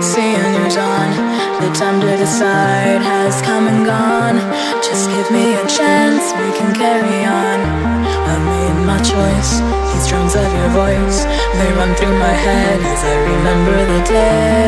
seeing you on. The time to decide has come and gone. Just give me a chance, we can carry on. I made my choice, these drums of your voice, they run through my head as I remember the day.